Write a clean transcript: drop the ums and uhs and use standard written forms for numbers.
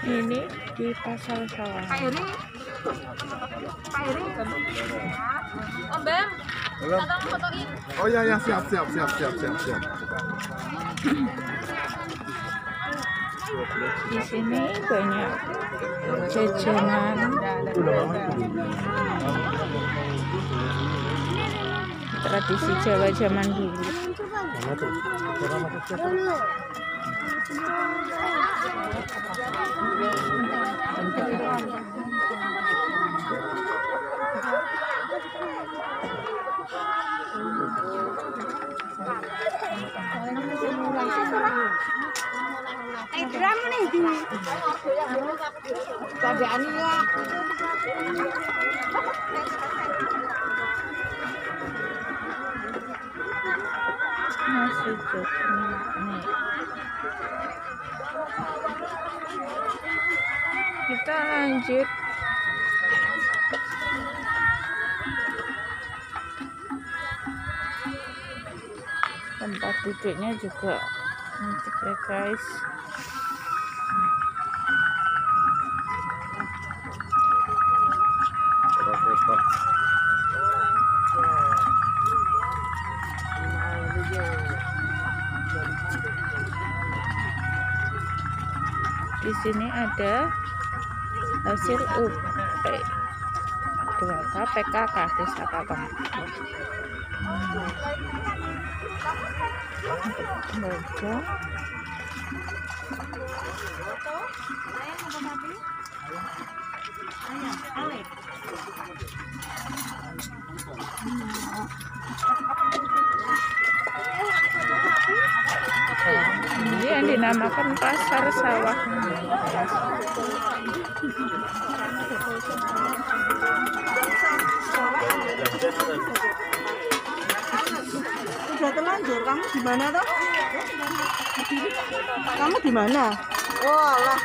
Ini di pasar sawah. Pak Eri, Om Bem, tolong fotoin. Oh ya ya, siap. Di sini banyak jajanan tradisi Jawa zaman dulu. Nasi jogja nih. Kita lanjut. Tempat duduknya juga cantik ya guys. Di sini ada hasil UP 2K PKK Desa Kakang. Baca. Ini yang dinamakan pasar sawah. Udah terlanjur, kamu di mana toh? Kamu di mana? Oh, alah.